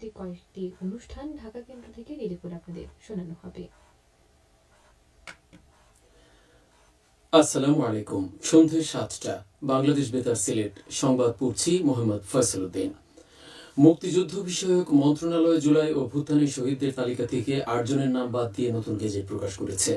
কয়েকটি অনুষ্ঠান ঢাকা কেন্দ্র থেকে রিলে করে আপনাদের শোনানো হবে। আসসালামু আলাইকুম। সন্ধ্যে ৭টা, বাংলাদেশ বেতার সিলেট সংবাদ পড়ছি মোহাম্মদ ফয়সাল উদ্দিন। মুক্তিযুদ্ধ বিষয়ক মন্ত্রণালয় জুলাই অভ্যুত্থানের শহীদদের তালিকা থেকে ৮ জনের নাম বাদ দিয়ে নতুন গেজেট প্রকাশ করেছে।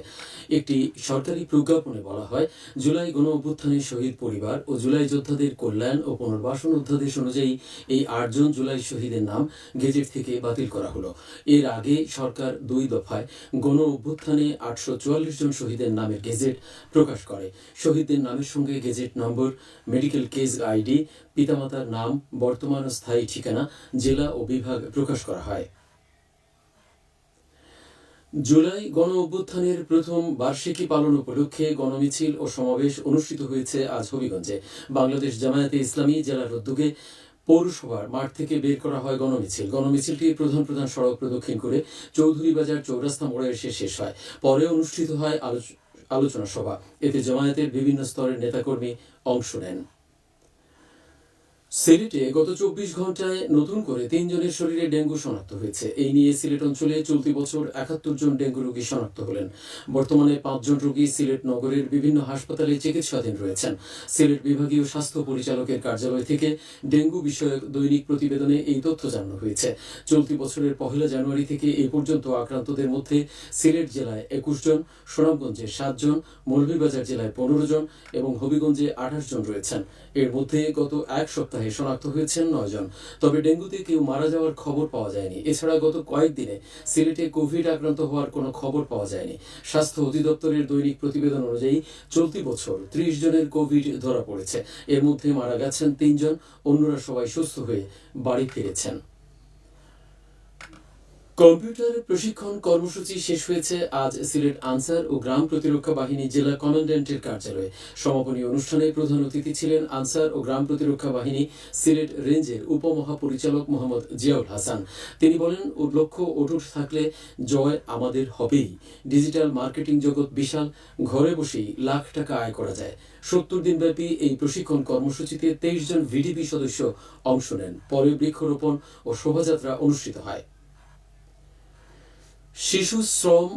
একটি সরকারি প্রজ্ঞাপনে বলা হয়, জুলাই গণ অভ্যুত্থানের শহীদ পরিবার ও জুলাই যোদ্ধাদের কল্যাণ ও পুনর্বাসন অধ্যাদেশ অনুযায়ী এই ৮ জন জুলাই শহীদের নাম গেজেট থেকে বাতিল করা হলো। এর আগে সরকার ২ দফায় গণ অভ্যুত্থানে ৮৪৪ জন শহীদের নামের গেজেট প্রকাশ করে। শহীদদের নামের সঙ্গে gazette number, medical case ID, পিতামাতার নাম, বর্তমান ও স্থায়ী ঠিকানা, জেলা ও বিভাগ প্রকাশ করা হয়। জুলাই গণ অভ্যুত্থানের প্রথম বার্ষিকী পালন উপলক্ষে গণমিছিল ও সমাবেশ অনুষ্ঠিত হয়েছে আজ হবিগঞ্জে। বাংলাদেশ জামায়াতে ইসলামী জেলার উদ্যোগে পৌরসভার মাঠ থেকে বের করা হয় গণমিছিল। গণমিছিলটি প্রধান প্রধান সড়ক প্রদক্ষিণ করে চৌধুরী বাজার চৌরাস্তা মোড়ে এসে শেষ হয়। পরে অনুষ্ঠিত হয় আলোচনা সভা। এতে জামায়াতের বিভিন্ন স্তরের নেতাকর্মী অংশ নেন। সিলেটে গত ২৪ ঘন্টায় নতুন করে ৩ জনের শরীরে ডেঙ্গু শনাক্ত হয়েছে। এই নিয়ে সিলেট অঞ্চলে চলতি বছর ৭১ জন ডেঙ্গু রোগী শনাক্ত হলেন। বর্তমানে ৫ জন রোগী সিলেট নগরের বিভিন্ন হাসপাতালে চিকিৎসাধীন রয়েছেন। সিলেট বিভাগীয় স্বাস্থ্য পরিচালকের কার্যালয় থেকে ডেঙ্গু বিষয়ক দৈনিক প্রতিবেদনে এই তথ্য জানানো হয়েছে। চলতি বছরের ১ জানুয়ারি থেকে এই পর্যন্ত আক্রান্তদের মধ্যে সিলেট জেলায় ২১ জন, সুনামগঞ্জে ৭ জন, মৌলভীবাজার জেলায় ১৫ জন এবং হবিগঞ্জে ২৮ জন রয়েছেন। এর মধ্যে গত এক সপ্তাহে শনাক্ত হয়েছেন ৯ জন। তবে ডেঙ্গুতে কেউ মারা যাওয়ার খবর পাওয়া যায়নি। এছাড়া গত কয়েকদিনে সিলেটে কোভিড আক্রান্ত হওয়ার কোনো খবর পাওয়া যায়নি। স্বাস্থ্য অধিদপ্তরের দৈনিক প্রতিবেদন অনুযায়ী চলতি বছর ৩০ জনের কোভিড ধরা পড়েছে। এর মধ্যে মারা গেছেন ৩ জন, অন্যরা সবাই সুস্থ হয়ে বাড়ি ফিরেছেন। কম্পিউটার প্রশিক্ষণ কর্মসূচি শেষ হয়েছে আজ সিলেট আনসার ও গ্রাম প্রতিরক্ষা বাহিনী জেলা কমান্ড্যান্টের কার্যালয়ে। সমাপনী অনুষ্ঠানে প্রধান অতিথি ছিলেন আনসার ও গ্রাম প্রতিরক্ষা বাহিনী সিলেট রেঞ্জের উপমহাপরিচালক মোহাম্মদ জিয়াউল হাসান। তিনি বলেন, লক্ষ্য অটুট থাকলে জয় আমাদের হবেই। ডিজিটাল মার্কেটিং জগৎ বিশাল, ঘরে বসেই লাখ টাকা আয় করা যায়। ৭০ দিনব্যাপী এই প্রশিক্ষণ কর্মসূচিতে ২৩ জন ভিডিপি সদস্য অংশ নেন। পরে বৃক্ষরোপণ ও শোভাযাত্রা অনুষ্ঠিত হয়। শিশু শ্রম,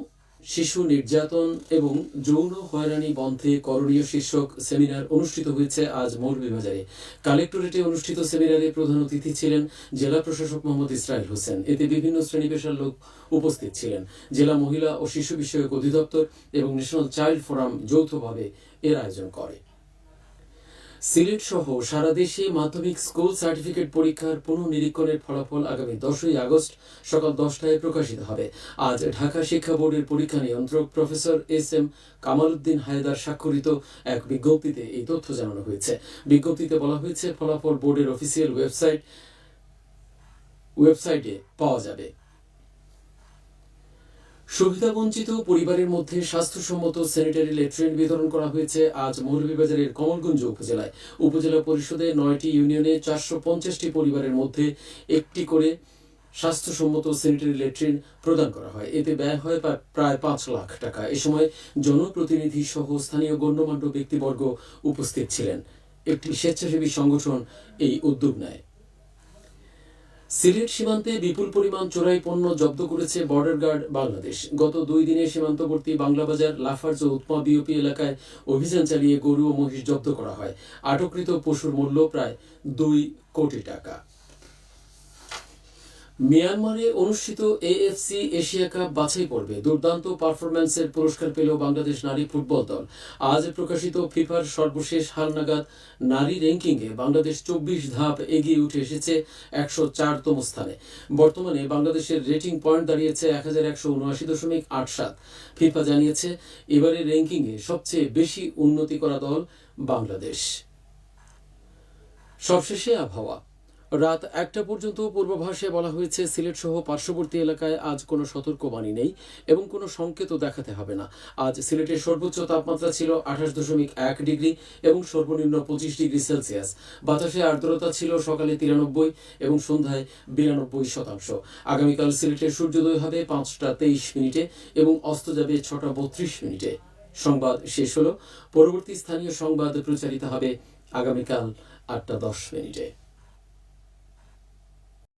শিশু নির্যাতন এবং যৌন হয়রানি বন্ধে করণীয় শীর্ষক সেমিনার অনুষ্ঠিত হয়েছে আজ মৌলভীবাজারে। কালেক্টরেটে অনুষ্ঠিত সেমিনারে প্রধান অতিথি ছিলেন জেলা প্রশাসক মোহাম্মদ ইসরাইল হোসেন। এতে বিভিন্ন শ্রেণী পেশার লোক উপস্থিত ছিলেন। জেলা মহিলা ও শিশু বিষয়ক অধিদপ্তর এবং ন্যাশনাল চাইল্ড ফোরাম যৌথভাবে এর আয়োজন করে। সিলেট সহ সারা দেশে মাধ্যমিক স্কুল সার্টিফিকেট পরীক্ষার পুনঃনিরীক্ষণের ফলাফল আগামী ১০ই আগস্ট সকাল ১০টায় প্রকাশিত হবে। আজ ঢাকা শিক্ষা বোর্ডের পরীক্ষা নিয়ন্ত্রক প্রফেসর এস.এম. কামাল উদ্দিন হায়দার স্বাক্ষরিত এক বিজ্ঞপ্তিতে এই তথ্য জানানো হয়েছে। বিজ্ঞপ্তিতে বলা হয়েছে, ফলাফল বোর্ডের অফিসিয়াল ওয়েবসাইটে পাওয়া যাবে। সুবিধাবঞ্চিত পরিবারের মধ্যে স্বাস্থ্যসম্মত স্যানিটারি ল্যাট্রিন বিতরণ করা হয়েছে আজ মৌলভীবাজারের কমলগঞ্জ উপজেলায়। উপজেলা পরিষদে ৯টি ইউনিয়নে ৪৫০টি পরিবারের মধ্যে একটি করে স্বাস্থ্যসম্মত স্যানিটারি ল্যাট্রিন প্রদান করা হয়। এতে ব্যয় হয় প্রায় ৫ লাখ টাকা। এ সময় জনপ্রতিনিধি সহ স্থানীয় গণ্যমান্য ব্যক্তিবর্গ উপস্থিত ছিলেন। একটি স্বেচ্ছাসেবী সংগঠন এই উদ্যোগ নেয়। সিলেট সীমান্তে বিপুল পরিমাণ চোরাই পণ্য জব্দ করেছে বর্ডার গার্ড বাংলাদেশ। গত ২ দিনে সীমান্তবর্তী বাংলাবাজার, লাফার্জ ও উৎমা বিওপি এলাকায় অভিযান চালিয়ে গরু ও মহিষ জব্দ করা হয়। আটককৃত পশুর মূল্য প্রায় ২ কোটি টাকা। মিয়ানমারে অনুষ্ঠিত এএফসি এশিয়া কাপ বাছাই পর্বে দুর্দান্ত পারফরম্যান্সের পুরস্কার পেল বাংলাদেশ নারী ফুটবল দল। আজ প্রকাশিত ফিফার সর্বশেষ হালনাগাদ নারী র্যাঙ্কিংয়ে বাংলাদেশ ২৪ ধাপ এগিয়ে উঠে এসেছে ১০৪তম স্থানে। বর্তমানে বাংলাদেশের রেটিং পয়েন্ট দাঁড়িয়েছে ১১৭৯.৮৭। ফিফা জানিয়েছে, এবারের র্যাঙ্কিংয়ে সবচেয়ে বেশি উন্নতি করা দল বাংলাদেশ। সবশেষে আবহাওয়া। রাত ১টা পর্যন্ত পূর্বাভাসে বলা হয়েছে, সিলেট সহ পার্শ্ববর্তী এলাকায় আজ কোনো সতর্কবাণী নেই এবং কোনো সংকেতও দেখাতে হবে না। আজ সিলেটের সর্বোচ্চ তাপমাত্রা ছিল ২৮.১ ডিগ্রি এবং সর্বনিম্ন ২৫ ডিগ্রি সেলসিয়াস। বাতাসে আর্দ্রতা ছিল সকালে ৯৩ এবং সন্ধ্যায় ৯২%। আগামীকাল সিলেটের সূর্যোদয় হবে ৫টা ২৩ মিনিটে এবং অস্ত যাবে ৬টা ৩২ মিনিটে। সংবাদ শেষ হলো। পরবর্তী স্থানীয় সংবাদ প্রচারিত হবে আগামীকাল ৮টা ১০ মিনিটে।